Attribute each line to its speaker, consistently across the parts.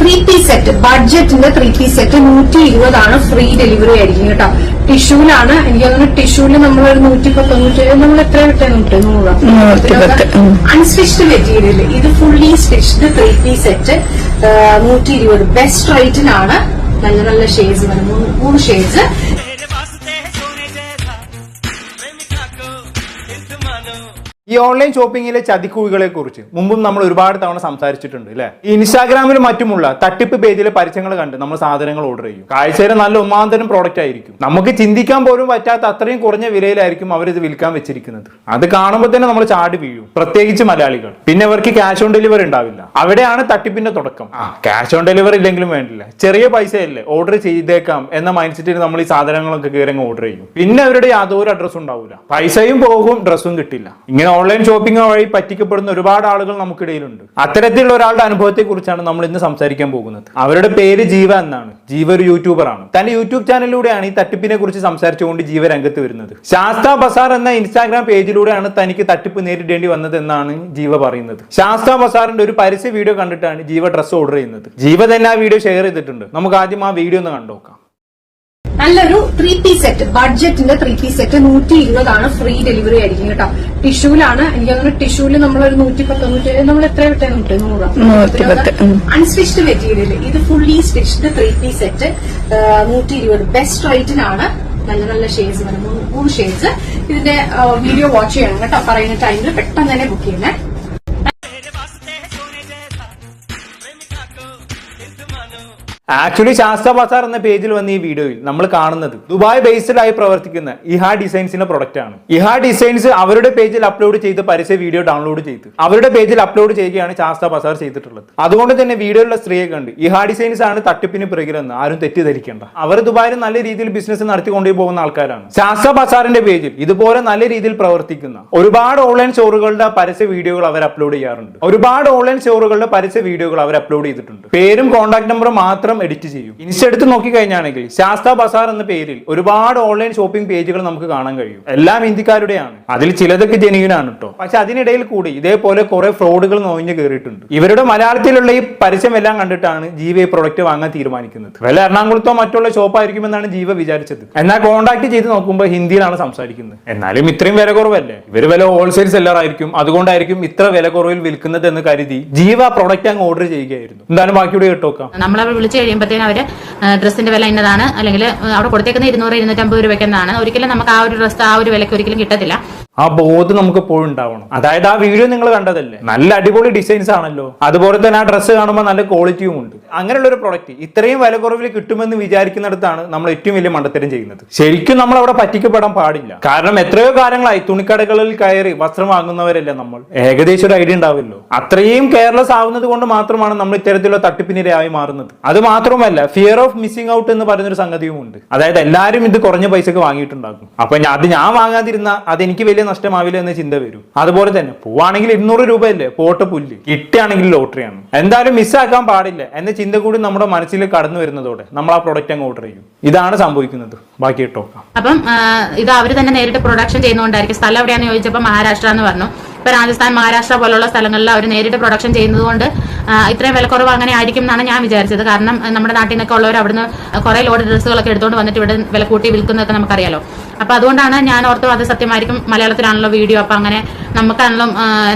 Speaker 1: 3 piece set, ബഡ്ജറ്റിന്റെ 3 piece set 120 free delivery ആയിരിക്കും കേട്ടോ. ടിഷ്യൂലാണ് എനിക്ക് തോന്നുന്നു. ടിഷ്യൂല് നമ്മളൊരു 110 നമ്മൾ എത്ര വിട്ടേ 100 അൺസ്റ്റിച്ച്ഡ് മെറ്റീരിയൽ. ഇത് fully stitched 3 piece set 120 best റേറ്റിനാണ്. നല്ല നല്ല ഷെയ്ഡ്സ് വരും, 3 ഷെയ്ഡ്സ്.
Speaker 2: ഈ ഓൺലൈൻ ഷോപ്പിംഗിലെ ചതിക്കുഴികളെ കുറിച്ച് മുമ്പും നമ്മൾ ഒരുപാട് തവണ സംസാരിച്ചിട്ടുണ്ട് അല്ലെ. ഈ ഇൻസ്റ്റാഗ്രാമിലും മറ്റുമുള്ള തട്ടിപ്പ് പേജിലെ പരസ്യങ്ങൾ കണ്ട് നമ്മൾ സാധനങ്ങൾ ഓർഡർ ചെയ്യും. കാഴ്ചയിൽ നല്ല ഒന്നാന്തരം പ്രോഡക്റ്റ് ആയിരിക്കും. നമുക്ക് ചിന്തിക്കാൻ പോലും പറ്റാത്ത അത്രയും കുറഞ്ഞ വിലയിലായിരിക്കും അവരിത് വിൽക്കാൻ വെച്ചിരിക്കുന്നത്. അത് കാണുമ്പോൾ തന്നെ നമ്മൾ ചാടി വീഴും, പ്രത്യേകിച്ച് മലയാളികൾ. പിന്നെ അവർക്ക് ക്യാഷ് ഓൺ ഡെലിവറി ഉണ്ടാവില്ല. അവിടെയാണ് തട്ടിപ്പിന്റെ തുടക്കം. ക്യാഷ് ഓൺ ഡെലിവറി ഇല്ലെങ്കിലും വേണ്ടില്ല, ചെറിയ പൈസയല്ലേ ഓർഡർ ചെയ്തേക്കാം എന്ന മൈൻഡ് സെറ്റിൽ നമ്മൾ ഈ സാധനങ്ങളൊക്കെ കയറി ഓർഡർ ചെയ്യും. പിന്നെ അവരുടെ യാതൊരു അഡ്രസ്സും ഉണ്ടാവില്ല, പൈസയും പോകും, ഡ്രസ്സും കിട്ടില്ല. ഇങ്ങനെ ഓൺലൈൻ ഷോപ്പിംഗ് വഴി പറ്റിക്കപ്പെടുന്ന ഒരുപാട് ആളുകൾ നമുക്കിടയിലുണ്ട്. അത്തരത്തിലുള്ള ഒരാളുടെ അനുഭവത്തെ കുറിച്ചാണ് നമ്മൾ ഇന്ന് സംസാരിക്കാൻ പോകുന്നത്. അവരുടെ പേര് ജീവ എന്നാണ്. ജീവ ഒരു യൂട്യൂബർ ആണ്. തന്റെ യൂട്യൂബ് ചാനലിലൂടെയാണ് ഈ തട്ടിപ്പിനെ കുറിച്ച് സംസാരിച്ചുകൊണ്ട് ജീവ രംഗത്ത് വരുന്നത്. ശാസ്ത ബസാർ എന്ന ഇൻസ്റ്റാഗ്രാം പേജിലൂടെയാണ് തനിക്ക് തട്ടിപ്പ് നേരിടേണ്ടി വന്നത് എന്നാണ് ജീവ പറയുന്നത്. ശാസ്ത ബസാറിന്റെ ഒരു പരസ്യ വീഡിയോ കണ്ടിട്ടാണ് ജീവ ഡ്രസ്സ് ഓർഡർ ചെയ്യുന്നത്. ജീവ തന്നെ ആ വീഡിയോ ഷെയർ ചെയ്തിട്ടുണ്ട്. നമുക്ക് ആദ്യം ആ വീഡിയോ ഒന്ന് കണ്ടുനോക്കാം.
Speaker 1: നല്ലൊരു 3 piece സെറ്റ്, ബഡ്ജറ്റിന്റെ 3 piece സെറ്റ് 120 ഫ്രീ ഡെലിവറി ആയിരിക്കും കേട്ടോ. ടിഷ്യൂലാണ് എനിക്ക് തോന്നുന്നു. ടിഷ്യൂല് നമ്മളൊരു 110 നമ്മൾ എത്ര വിട്ടേ 100 അൺസ്റ്റിച്ച്ഡ് മെറ്റീരിയൽ. ഇത് fully stitched 3 piece set 120 best റേറ്റിനാണ്. നല്ല നല്ല ഷെയ്ഡ്സ് വരും, 3 ഷെയ്ഡ്സ്. ഇതിന്റെ വീഡിയോ വാച്ച് ചെയ്യണം കേട്ടോ. പറയുന്ന ടൈമിൽ പെട്ടെന്ന് തന്നെ ബുക്ക് ചെയ്യണേ.
Speaker 2: ആക്ച്വലി ശാസ്ത്ര ബസാർ എന്ന പേജിൽ വന്ന ഈ വീഡിയോയിൽ നമ്മൾ കാണുന്നത് ദുബായ് ബേസ്ഡ് ആയി പ്രവർത്തിക്കുന്ന ഇഹാ ഡിസൈൻസിന്റെ പ്രൊഡക്റ്റ് ആണ്. ഇഹാ ഡിസൈൻസ് അവരുടെ പേജിൽ അപ്ലോഡ് ചെയ്ത് പരസ്യ വീഡിയോ ഡൗൺലോഡ് ചെയ്ത് അവരുടെ പേജിൽ അപ്ലോഡ് ചെയ്യുകയാണ് ശാസ്ത്ര ബസാർ ചെയ്തിട്ടുള്ളത്. അതുകൊണ്ട് തന്നെ വീഡിയോയിലുള്ള സ്ത്രീയെ കണ്ട് ഇഹാ ഡിസൈൻസ് ആണ് തട്ടിപ്പിന് പിറകിലെന്ന് ആരും തെറ്റിദ്ധരിക്കേണ്ട. അവർ ദുബായിൽ നല്ല രീതിയിൽ ബിസിനസ് നടത്തിക്കൊണ്ടു പോകുന്ന ആൾക്കാരാണ്. ശാസ്ത്ര ബസാറിന്റെ പേജിൽ ഇതുപോലെ നല്ല രീതിയിൽ പ്രവർത്തിക്കുന്ന ഒരുപാട് ഓൺലൈൻ സ്റ്റോറുകളുടെ പരസ്യ വീഡിയോകൾ അവർ അപ്ലോഡ് ചെയ്യാറുണ്ട്. ഒരുപാട് ഓൺലൈൻ സ്റ്റോറുകളുടെ പരസ്യ വീഡിയോകൾ അവർ അപ്ലോഡ് ചെയ്തിട്ടുണ്ട്. പേരും കോൺടാക്ട് നമ്പറും മാത്രം എഡിറ്റ് ചെയ്യും. ഇൻസ്റ്റ എടുത്ത് നോക്കിക്കഴിഞ്ഞാണെങ്കിൽ ശാസ്ത്ര ബസാർ എന്ന പേരിൽ ഒരുപാട് ഓൺലൈൻ ഷോപ്പിംഗ് പേജുകൾ നമുക്ക് കാണാൻ കഴിയും. എല്ലാം ഇന്ത്യക്കാരുടെയാണ്. അതിൽ ചിലതൊക്കെ ജെന്യൂൻ ആണ് കേട്ടോ. പക്ഷെ അതിനിടയിൽ കൂടി ഇതേപോലെ കുറെ ഫ്രോഡുകൾ നോഞ്ഞു കയറിയിട്ടുണ്ട്. ഇവരുടെ മലയാളത്തിലുള്ള ഈ പരസ്യം എല്ലാം കണ്ടിട്ടാണ് ജീവ ഈ പ്രൊഡക്റ്റ് വാങ്ങാൻ തീരുമാനിക്കുന്നത്. വല്ല എറണാകുളത്തോ മറ്റുള്ള ഷോപ്പ് ആയിരിക്കുമെന്നാണ് ജീവ വിചാരിച്ചത്. എന്നാൽ കോൺടാക്ട് ചെയ്ത് നോക്കുമ്പോൾ ഹിന്ദിയിലാണ് സംസാരിക്കുന്നത്. എന്നാലും ഇത്രയും വില കുറവല്ലേ, ഇവര് വില ഹോൾസെയിൽ സെല്ലർ ആയിരിക്കും, അതുകൊണ്ടായിരിക്കും ഇത്ര വില കുറവിൽ വിൽക്കുന്നത് എന്ന് കരുതി ജീവ പ്രൊഡക്റ്റ് അങ്ങ് ഓർഡർ ചെയ്യുകയായിരുന്നു. എന്തായാലും ബാക്കിയുടെ കേട്ടോക്കാം.
Speaker 3: നമ്മളെ വിളിച്ചു കഴിയുമ്പോഴത്തേനും അവര് ഡ്രസ്സിന്റെ വില ഇന്നതാണ്, അല്ലെങ്കിൽ അവിടെ കൊടുത്തേക്കുന്ന 200-250 രൂപയ്ക്കെന്നാണ്. ഒരിക്കലും നമുക്ക് ആ ഒരു ഡ്രസ്സ് ആ ഒരു വിലയ്ക്ക് ഒരിക്കലും കിട്ടത്തില്ല.
Speaker 2: ആ ബോധം നമുക്ക് എപ്പോഴും ഉണ്ടാവണം. അതായത് ആ വീഡിയോ നിങ്ങൾ കണ്ടതല്ലേ, നല്ല അടിപൊളി ഡിസൈൻസ് ആണല്ലോ, അതുപോലെ തന്നെ ആ ഡ്രസ്സ് കാണുമ്പോൾ നല്ല ക്വാളിറ്റിയും ഉണ്ട്. അങ്ങനെയുള്ള ഒരു പ്രൊഡക്റ്റ് ഇത്രയും വില കുറവിൽ കിട്ടുമെന്ന് വിചാരിക്കുന്നിടത്താണ് നമ്മൾ ഏറ്റവും വലിയ മണ്ടത്തരം ചെയ്യുന്നത്. ശരിക്കും നമ്മൾ അവിടെ പറ്റിക്കപ്പെടാൻ പാടില്ല. കാരണം എത്രയോ കാലങ്ങളായി തുണിക്കടകളിൽ കയറി വസ്ത്രം വാങ്ങുന്നവരല്ലേ നമ്മൾ. ഏകദേശം ഒരു ഐഡിയ ഉണ്ടാവില്ലോ. അത്രയും കെയർലെസ് ആവുന്നത് കൊണ്ട് മാത്രമാണ് നമ്മൾ ഇത്തരത്തിലുള്ള തട്ടിപ്പിനിരയായി മാറുന്നത്. അത് മാത്രമല്ല, ഫിയർ ഓഫ് മിസ്സിംഗ് ഔട്ട് എന്ന് പറയുന്നൊരു സംഗതിയും ഉണ്ട്. അതായത് എല്ലാവരും ഇത് കുറഞ്ഞ പൈസക്ക് വാങ്ങിയിട്ടുണ്ടാകും. അപ്പൊ അത് ഞാൻ വാങ്ങാതിരുന്ന അതെനിക്ക് വലിയ നഷ്ടമാവില്ല എന്ന ചിന്ത വരും. അതുപോലെ തന്നെ പോവാണെങ്കിൽ 200 രൂപയല്ലേ പോട്ട പുല്ല്, കിട്ടുകയാണെങ്കിൽ ലോട്ടറിയാണ്. എന്തായാലും മിസ്സാക്കാൻ പാടില്ല എന്ന ചിന്ത കൂടി നമ്മുടെ മനസ്സിൽ കടന്നു വരുന്നതോടെ നമ്മൾ ആ പ്രൊഡക്റ്റ് അങ്ങ് ഓർഡർ ചെയ്യും. ഇതാണ് സംഭവിക്കുന്നത്. ബാക്കി കേട്ടോക്കാം.
Speaker 3: അപ്പം ഇത് അവർ തന്നെ നേരിട്ട് പ്രൊഡക്ഷൻ ചെയ്യുന്നതുകൊണ്ടായിരിക്കും. സ്ഥലം എവിടെയാണെന്ന് ചോദിച്ചപ്പോൾ മഹാരാഷ്ട്ര എന്ന് പറഞ്ഞു. ഇപ്പൊ രാജസ്ഥാൻ, മഹാരാഷ്ട്ര പോലുള്ള സ്ഥലങ്ങളിൽ അവർ നേരിട്ട് പ്രൊഡക്ഷൻ ചെയ്യുന്നത് കൊണ്ട് ഇത്രയും വിലക്കുറവ് അങ്ങനെ ആയിരിക്കും എന്നാണ് ഞാൻ വിചാരിച്ചത്. കാരണം നമ്മുടെ നാട്ടിൽ നിന്നൊക്കെ ഉള്ളവർ അവിടുന്ന് കുറെ ലോഡ് ഡ്രസ്സുകളൊക്കെ എടുത്തുകൊണ്ട് വന്നിട്ട് ഇവിടെ വില കൂട്ടി വിൽക്കുന്നതൊക്കെ നമുക്കറിയാലോ. അപ്പൊ അതുകൊണ്ടാണ് ഞാൻ ഓർത്തത് അത് സത്യമായിരിക്കും, മലയാളത്തിലാണല്ലോ വീഡിയോ, അപ്പൊ അങ്ങനെ നമുക്കാണല്ലോ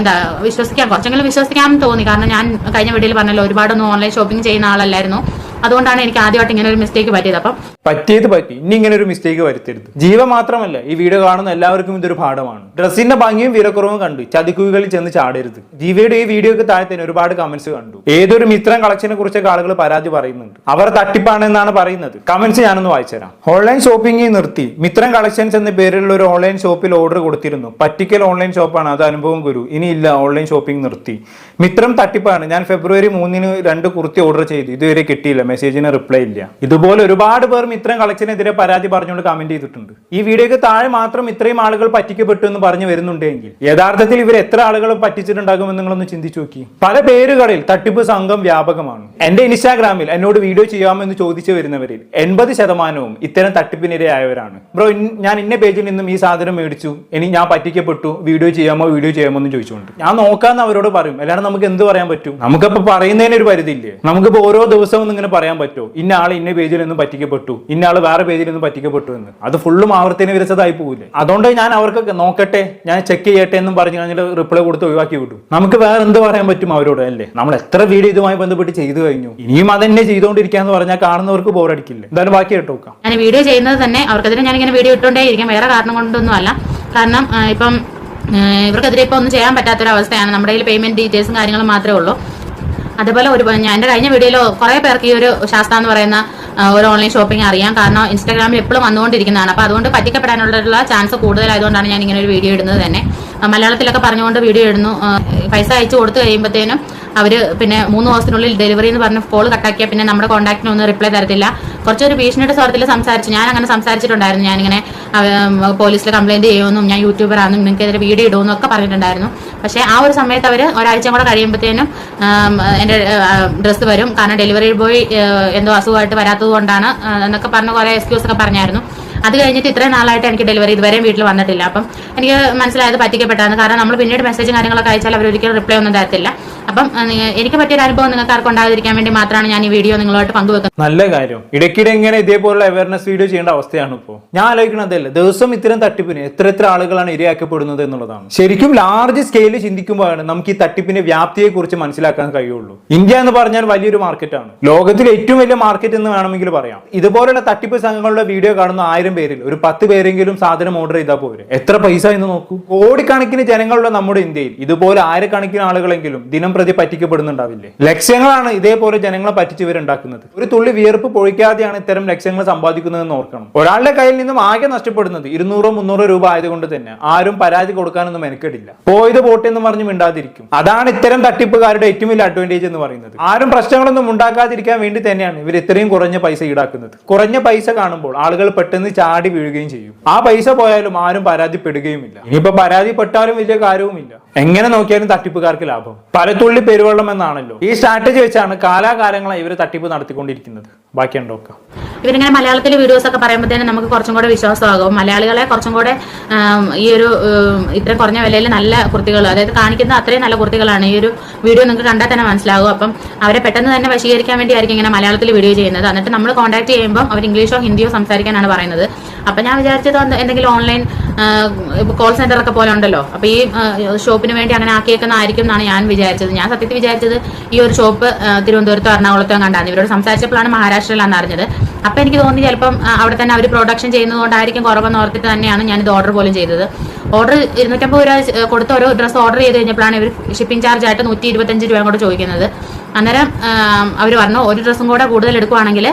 Speaker 3: വിശ്വസിക്കാം, കുറച്ചെങ്കിലും വിശ്വസിക്കാൻ തോന്നി. കാരണം ഞാൻ കഴിഞ്ഞ വീഡിയോയിൽ പറഞ്ഞല്ലോ ഒരുപാടൊന്നും ഓൺലൈൻ ഷോപ്പിംഗ് ചെയ്യുന്ന ആളല്ലായിരുന്നു. അതുകൊണ്ടാണ് എനിക്ക് ആദ്യമായിട്ട് ഇങ്ങനെ ഒരു മിസ്റ്റേക്ക് പറ്റിയത്. അപ്പം
Speaker 2: പറ്റി ഇനി ഇങ്ങനെ ഒരു മിസ്റ്റേക്ക് വരുത്തരുത്. ജീവ മാത്രമല്ല, ഈ വീഡിയോ കാണുന്ന എല്ലാവർക്കും ഇതൊരു പാഠമാണ്. ഡ്രസ്സിന്റെ ഭംഗിയും വിലക്കുറവും കണ്ട് ചതിക്കുകളിൽ ചെന്ന് ചാടരുത്. ജീവയുടെ ഈ വീഡിയോക്ക് താഴെ തന്നെ ഒരുപാട് കമന്റ്സ് കണ്ടു. ഏതൊരു മിത്രം കളക്ഷനെ കുറിച്ചൊക്കെ ആളുകൾ പരാതി പറയുന്നുണ്ട്. അവർ തട്ടിപ്പാണ് എന്നാണ് പറയുന്നത്. കമന്റ്സ് ഞാനൊന്ന് വായിച്ചുതരാം. ഓൺലൈൻ ഷോപ്പിംഗ് നിർത്തി മിത്രം കളക്ഷൻസ് എന്ന പേരിലുള്ള ഒരു ഓൺലൈൻ ഷോപ്പിൽ ഓർഡർ കൊടുത്തിരുന്നു. പറ്റിക്കൽ ഓൺലൈൻ ഷോപ്പാണ്, അത് അനുഭവം ഗുരു. ഇനിയില്ല, ഓൺലൈൻ ഷോപ്പിംഗ് നിർത്തി. മിത്രം തട്ടിപ്പാണ്. ഞാൻ ഫെബ്രുവരി 3-ന് 2 കുർത്തി ഓർഡർ ചെയ്തു, ഇതുവരെ കിട്ടിയില്ല, മെസ്സേജിന് റിപ്ലൈ ഇല്ല. ഇതുപോലെ ഒരുപാട് പേർ ഇത്രയും കളക്ഷനെതിരെ പരാതി പറഞ്ഞുകൊണ്ട് കമന്റ് ചെയ്തിട്ടുണ്ട്. ഈ വീഡിയോക്ക് താഴെ മാത്രം ഇത്രയും ആളുകൾ പറ്റിക്കപ്പെട്ടു എന്ന് പറഞ്ഞു വരുന്നുണ്ടെങ്കിൽ യഥാർത്ഥത്തിൽ ഇവർ എത്ര ആളുകൾ പറ്റിച്ചിട്ടുണ്ടാകുമെന്ന് നിങ്ങളൊന്ന് ചിന്തിച്ചു നോക്കി. പല പേരുകളിൽ തട്ടിപ്പ് സംഘം വ്യാപകമാണ്. എന്റെ ഇൻസ്റ്റാഗ്രാമിൽ എന്നോട് വീഡിയോ ചെയ്യാമെന്ന് ചോദിച്ചു വരുന്നവരിൽ 80% ഇത്തരം തട്ടിപ്പിനിരയായവരാണ്. ബ്രോ, ഞാൻ ഇന്ന പേജിൽ നിന്നും ഈ സാധനം മേടിച്ചു, ഇനി ഞാൻ പറ്റിക്കപ്പെട്ടു, വീഡിയോ ചെയ്യാമോ എന്ന് ചോദിച്ചുകൊണ്ട് ഞാൻ നോക്കാന്ന് അവരോട് പറയും. അല്ലാതെ നമുക്ക് എന്ത് പറയാൻ പറ്റും? നമുക്കിപ്പോ പറയുന്നതിന് ഒരു പരിധിയില്ലേ? നമുക്കിപ്പോ ഓരോ ദിവസവും ഇങ്ങനെ പറയാൻ പറ്റുമോ ഇന്ന ആൾ ഇന്ന പേജിൽ നിന്നും പറ്റിക്കപ്പെട്ടു, ഇന്ന ആൾ വേറെ പേജിൽ നിന്നും പറ്റിക്കപ്പെട്ടു എന്ന്? അത് ഫുള്ളും ആവർത്തന വിരസതായി പോകില്ലേ? അതുകൊണ്ട് ഞാൻ അവർക്ക് നോക്കട്ടെ, ഞാൻ ചെക്ക് ചെയ്യട്ടെ എന്നും പറഞ്ഞ് കഴിഞ്ഞാൽ റിപ്ലൈ കൊടുത്ത് ഒഴിവാക്കി വിടും. നമുക്ക് വേറെ എന്ത് പറയാൻ പറ്റും അവരോട്? അല്ലേ, നമ്മൾ എത്ര വീഡിയോ ഇതുമായി ബന്ധപ്പെട്ട് ചെയ്തു കഴിഞ്ഞു, ഇനിയും അതന്നെ ചെയ്തുകൊണ്ടിരിക്കാന്ന് പറഞ്ഞാൽ കാണുന്നവർക്ക് ബോറടിക്കില്ലേ? എന്തായാലും ബാക്കി കേട്ടോ നോക്കാം.
Speaker 3: ഞാൻ വീഡിയോ ചെയ്യുന്നത് തന്നെ അവർക്കെതിരെ ഞാനിങ്ങനെ വീഡിയോ ഇട്ടുകൊണ്ടേ ഇരിക്കാം, വേറെ കാരണം കൊണ്ടൊന്നും അല്ല. കാരണം ഇപ്പം ഇവർക്കെതിരെ ഇപ്പൊ ഒന്നും ചെയ്യാൻ പറ്റാത്തൊരവസ്ഥയാണ്. നമ്മുടെ കയ്യിൽ പേയ്മെന്റ് ഡീറ്റെയിൽസും കാര്യങ്ങളും മാത്രമേ ഉള്ളൂ. അതുപോലെ ഞാൻ എന്റെ കഴിഞ്ഞ വീഡിയോയിൽ കുറെ പേർക്ക് ഈ ഒരു ശാസ്ത്ര എന്ന് പറയുന്ന ഒരു ഓൺലൈൻ ഷോപ്പിംഗ് അറിയാം. കാരണം ഇൻസ്റ്റാഗ്രാമിൽ എപ്പോഴും വന്നുകൊണ്ടിരിക്കുന്നതാണ്. അപ്പൊ അതുകൊണ്ട് പറ്റിക്കപ്പെടാനുള്ള ചാൻസ് കൂടുതലായതുകൊണ്ടാണ് ഞാൻ ഇങ്ങനെ ഒരു വീഡിയോ ഇടുന്നത് തന്നെ. മലയാളത്തിലൊക്കെ പറഞ്ഞുകൊണ്ട് വീഡിയോ ഇടുന്നു. പൈസ അയച്ചു കൊടുത്തു കഴിയുമ്പോഴത്തേനും അവര് പിന്നെ 3 ദിവസത്തിനുള്ളിൽ ഡെലിവറി എന്ന് പറഞ്ഞ് കോൾ കട്ടാക്കിയാൽ പിന്നെ നമ്മുടെ കോൺടാക്റ്റിനൊന്നും റിപ്ലൈ തരത്തില്ല. കുറച്ചൊരു ഭീഷണിയുടെ സ്വരത്തിൽ സംസാരിച്ചു. ഞാൻ അങ്ങനെ സംസാരിച്ചിട്ടുണ്ടായിരുന്നു. ഞാനിങ്ങനെ പോലീസിൽ കംപ്ലൈന്റ് ചെയ്യുമെന്നും ഞാൻ യൂട്യൂബറാണെന്നും നിങ്ങൾക്കെതിരെ വീഡിയോ ഇടുമെന്നും ഒക്കെ പറഞ്ഞിട്ടുണ്ടായിരുന്നു. പക്ഷേ ആ ഒരു സമയത്ത് അവർ ഒരാഴ്ച കൂടെ കഴിയുമ്പോഴത്തേനും എന്റെ ഡ്രസ്സ് വരും, കാരണം ഡെലിവറി ബോയ് എന്തോ അസുഖമായിട്ട് വരാത്തത് കൊണ്ടാണ് എന്നൊക്കെ പറഞ്ഞ് കുറെ എക്സ്ക്യൂസ് ഒക്കെ പറഞ്ഞായിരുന്നു. അത് കഴിഞ്ഞിട്ട് ഇത്രയും നാളായിട്ട് എനിക്ക് ഡെലിവറി ഇതുവരെയും വീട്ടിൽ വന്നിട്ടില്ല. അപ്പം എനിക്ക് മനസ്സിലായത് പറ്റിക്കപ്പെട്ടാണ്. കാരണം നമ്മൾ പിന്നീട് മെസ്സേജും കാര്യങ്ങളൊക്കെ അയച്ചാൽ അവർ ഒരിക്കലും റിപ്ലൈ ഒന്നും തരത്തില്ല. അപ്പം എനിക്ക് പറ്റിയൊരു അനുഭവം നിങ്ങൾക്ക് ആർക്കും ഉണ്ടാകാതിരിക്കാൻ വേണ്ടി മാത്രമാണ് ഞാൻ ഈ വീഡിയോ നിങ്ങളുമായിട്ട് പങ്കുവെക്കുന്നത്.
Speaker 2: നല്ല കാര്യം. ഇടയ്ക്കിടെ ഇങ്ങനെ ഇതേപോലുള്ള അവയർനെസ് വീഡിയോ ചെയ്യേണ്ട അവസ്ഥയാണ് ഇപ്പോൾ. ഞാൻ ആലോചിക്കണതല്ലേ, ദിവസം ഇത്തരം തട്ടിപ്പിന് എത്ര ആളുകളാണ് ഇരയാക്കപ്പെടുന്നത് എന്നുള്ളതാണ്. ശരിക്കും ലാർജ് സ്കെയിലിൽ ചിന്തിക്കുമ്പോഴാണ് നമുക്ക് ഈ തട്ടിപ്പിന്റെ വ്യാപ്തിയെ കുറിച്ച് മനസ്സിലാക്കാൻ കഴിയുള്ളൂ. ഇന്ത്യ എന്ന് പറഞ്ഞാൽ വലിയൊരു മാർക്കറ്റാണ്, ലോകത്തിലെ ഏറ്റവും വലിയ മാർക്കറ്റ് എന്ന് വേണമെങ്കിൽ പറയാം. ഇതുപോലുള്ള തട്ടിപ്പ് സംഘങ്ങളുടെ വീഡിയോ കാണുന്ന 1000 പേരിൽ ഒരു 10 പേരെങ്കിലും സാധനം ഓർഡർ ചെയ്താൽ പോരെ. എത്ര പൈസ എന്ന് നോക്കൂ. കോടിക്കണക്കിന് ജനങ്ങളുള്ള നമ്മുടെ ഇന്ത്യയിൽ ഇതുപോലെ ആയിരക്കണക്കിന് ആളുകളെങ്കിലും ദിനം പ്രതി പറ്റിക്കപ്പെടുന്നുണ്ടാവില്ലേ? ലക്ഷ്യങ്ങളാണ് ഇതേപോലെ ജനങ്ങളെ പറ്റിച്ചവരുണ്ടാക്കുന്നത്. ഒരു തുള്ളി വിയർപ്പ് പൊഴിക്കാതെയാണ് ഇത്തരം ലക്ഷ്യങ്ങൾ സമ്പാദിക്കുന്നതെന്ന് ഓർക്കണം. ഒരാളുടെ കയ്യിൽ നിന്നും ആകെ നഷ്ടപ്പെടുന്നത് 200-300 രൂപ ആയതുകൊണ്ട് തന്നെ ആരും പരാതി കൊടുക്കാനൊന്നും മെനക്കെടില്ല. പോയത് പോട്ടെ എന്ന് പറഞ്ഞ് മിണ്ടാതിരിക്കും. അതാണ് ഇത്തരം തട്ടിപ്പുകാരുടെ ഏറ്റവും വലിയ അഡ്വാൻറ്റേജ് എന്ന് പറയുന്നത്. ആരും പ്രശ്നങ്ങളൊന്നും ഉണ്ടാക്കാതിരിക്കാൻ വേണ്ടി തന്നെയാണ് ഇവർ ഇത്രയും കുറഞ്ഞ പൈസ ഈടാക്കുന്നത്. കുറഞ്ഞ പൈസ കാണുമ്പോൾ ആളുകൾ പെട്ടെന്ന് ചാടി വീഴുകയും ചെയ്യും. ആ പൈസ പോയാലും ആരും പരാതിപ്പെടുകയുമില്ല. ഇനിയിപ്പോ പരാതിപ്പെട്ടാലും വലിയ കാര്യവുമില്ല. എങ്ങനെ നോക്കിയാലും തട്ടിപ്പുകാർക്ക് ലാഭം. പലതുള്ളി പെരുവെള്ളം എന്നാണല്ലോ. ഈ സ്ട്രാറ്റജി വെച്ചാണ് കാലാകാലങ്ങളായി ഇവർ തട്ടിപ്പ് നടത്തിക്കൊണ്ടിരിക്കുന്നത്. ബാക്കി ഉണ്ടോക്കാം.
Speaker 3: ഇവരിങ്ങനെ മലയാളത്തിലെ വീഡിയോസ് ഒക്കെ പറയുമ്പോഴത്തേനും നമുക്ക് കുറച്ചും കൂടെ വിശ്വാസമാകും. മലയാളികളെ കുറച്ചും കൂടെ ഈ ഒരു ഇത്രയും കുറഞ്ഞ വിലയിൽ നല്ല കുർത്തികൾ, അതായത് കാണിക്കുന്ന അത്രയും നല്ല കുർത്തികളാണ്. ഈ ഒരു വീഡിയോ നിങ്ങൾക്ക് കണ്ടാൽ തന്നെ മനസ്സിലാകും. അപ്പം അവരെ പെട്ടെന്ന് തന്നെ വശീകരിക്കാൻ വേണ്ടിയായിരിക്കും ഇങ്ങനെ മലയാളത്തിൽ വീഡിയോ ചെയ്യുന്നത്. എന്നിട്ട് നമ്മൾ കോൺടാക്ട് ചെയ്യുമ്പോൾ അവർ ഇംഗ്ലീഷോ ഹിന്ദിയോ സംസാരിക്കാനാണ് പറയുന്നത്. അപ്പൊ ഞാൻ വിചാരിച്ചത് എന്തെങ്കിലും ഓൺലൈൻ കോൾ സെന്റർ ഒക്കെ പോലെ ഉണ്ടല്ലോ, അപ്പൊ ഈ ഷോപ്പിന് വേണ്ടി അങ്ങനെ ആക്കിയേക്കുന്നതായിരിക്കും എന്നാണ് ഞാൻ വിചാരിച്ചത്. ഞാൻ സത്യത്തിൽ വിചാരിച്ചത് ഈ ഒരു ഷോപ്പ് തിരുവനന്തപുരത്തോ എറണാകുളത്തോ കണ്ടാണ്. ഇവരോട് സംസാരിച്ചപ്പോഴാണ് മഹാരാഷ്ട്രയിലാണെന്ന് അറിഞ്ഞത്. അപ്പൊ എനിക്ക് തോന്നി ചിലപ്പം അവിടെ തന്നെ അവർ പ്രൊഡക്ഷൻ ചെയ്യുന്നതുകൊണ്ടായിരിക്കും കുറവെന്ന് ഓർത്തിട്ട് തന്നെയാണ് ഞാൻ ഇത് ഓർഡർ പോലും ചെയ്തത്. ഓർഡർ 250 രൂപ കൊടുത്ത ഒരു ഡ്രസ്സ് ഓർഡർ ചെയ്ത് കഴിഞ്ഞപ്പോഴാണ് ഇവർ ഷിപ്പിംഗ് ചാർജ് ആയിട്ട് 125 രൂപ കൂടെ ചോദിക്കുന്നത്. അന്നേരം അവർ പറഞ്ഞു ഒരു ഡ്രസ്സും കൂടെ കൂടുതൽ എടുക്കുവാണെങ്കിൽ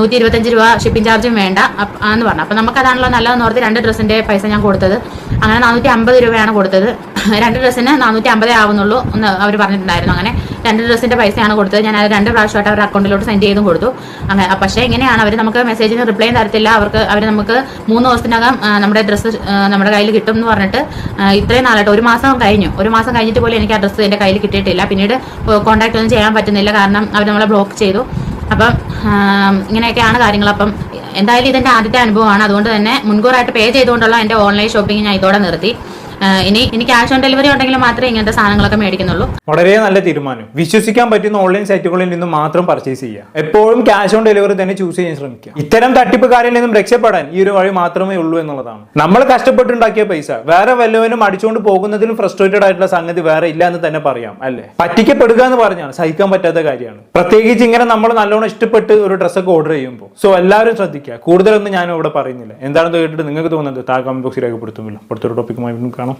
Speaker 3: 125 രൂപ ഷിപ്പിംഗ് ചാർജും വേണ്ട എന്ന് പറഞ്ഞു. അപ്പൊ നമുക്കതാണല്ലോ നല്ലതെന്ന് ഓർത്ത് 2 ഡ്രസ്സിന്റെ പൈസ ഞാൻ കൊടുത്തത്. അങ്ങനെ 450 രൂപയാണ് കൊടുത്തത്. 2 ഡ്രസ്സിന് 450 ആവുന്നുള്ളൂ എന്ന് അവർ പറഞ്ഞിട്ടുണ്ടായിരുന്നു. അങ്ങനെ 2 ഡ്രസ്സിന്റെ പൈസയാണ് കൊടുത്തത്. ഞാൻ അത് 2 പ്രാവശ്യമായിട്ട് അവരുടെ അക്കൗണ്ടിലോട്ട് സെൻഡ് ചെയ്തും കൊടുത്തു. അങ്ങനെ പക്ഷേ ഇങ്ങനെയാണ് അവർ നമുക്ക് മെസ്സേജിന് റിപ്ലൈ തരത്തില്ല. അവർ നമുക്ക് 3 ദിവസത്തിനകം നമ്മുടെ ഡ്രസ്സ് നമ്മുടെ കയ്യിൽ കിട്ടും എന്ന് പറഞ്ഞിട്ട് ഇത്രയും നാളായിട്ട് 1 മാസം കഴിഞ്ഞു. 1 മാസം കഴിഞ്ഞിട്ട് പോലും എനിക്ക് ആ ഡ്രസ്സ് എന്റെ കയ്യിൽ കിട്ടിയിട്ടില്ല. പിന്നീട് കോൺടാക്ട് ഒന്നും ചെയ്യാൻ പറ്റുന്നില്ല, കാരണം അവർ നമ്മളെ ബ്ലോക്ക് ചെയ്തു. അപ്പം ഇങ്ങനെയൊക്കെയാണ് കാര്യങ്ങൾ. അപ്പം എന്തായാലും ഇതെന്റെ ആദ്യത്തെ അനുഭവമാണ്. അതുകൊണ്ട് തന്നെ മുൻകൂറായിട്ട് പേ ചെയ്തുകൊണ്ടുള്ള എന്റെ ഓൺലൈൻ ഷോപ്പിംഗ് ഞാൻ ഇതോടെ നിർത്തി. ഇനി ക്യാഷ് ഓൺ ഡെലിവറി ഉണ്ടെങ്കിൽ മാത്രമേ ഇങ്ങനത്തെ സാധനങ്ങളൊക്കെ മേടിക്കുന്നുള്ളൂ.
Speaker 2: വളരെ നല്ല തീരുമാനം. വിശ്വസിക്കാൻ പറ്റുന്ന ഓൺലൈൻ സൈറ്റുകളിൽ നിന്നും മാത്രം പർച്ചേസ് ചെയ്യുക. എപ്പോഴും ക്യാഷ് ഓൺ ഡെലിവറി തന്നെ ചൂസ് ചെയ്യാൻ ശ്രമിക്കുക. ഇത്തരം തട്ടിപ്പുകാരിൽ നിന്നും രക്ഷപ്പെടാൻ ഈ ഒരു വഴി മാത്രമേ ഉള്ളൂ എന്നുള്ളതാണ്. നമ്മൾ കഷ്ടപ്പെട്ടുണ്ടാക്കിയ പൈസ വേറെ വല്ലവനും അടിച്ചുകൊണ്ട് പോകുന്നതിലും ഫ്രസ്ട്രേറ്റഡ് ആയിട്ടുള്ള സംഗതി വേറെ ഇല്ല എന്ന് തന്നെ പറയാം, അല്ലേ? പറ്റിക്കപ്പെടുക എന്ന് പറഞ്ഞാൽ സഹിക്കാൻ പറ്റാത്ത കാര്യമാണ്. പ്രത്യേകിച്ച് ഇങ്ങനെ നമ്മൾ നല്ലോണം ഇഷ്ടപ്പെട്ട് ഒരു ഡ്രസ്സൊക്കെ ഓർഡർ ചെയ്യുമ്പോൾ. സോ എല്ലാവരും ശ്രദ്ധിക്കുക. കൂടുതലൊന്നും ഞാൻ ഇവിടെ പറയുന്നില്ല. എന്താണെന്ന് കേട്ടിട്ട് നിങ്ങൾക്ക് തോന്നുന്നത് താഴെ കമന്റ് ബോക്സിൽ രേഖപ്പെടുത്തുമില്ല. അടുത്തൊരു ടോപ്പിക്കുമായി കാണാം.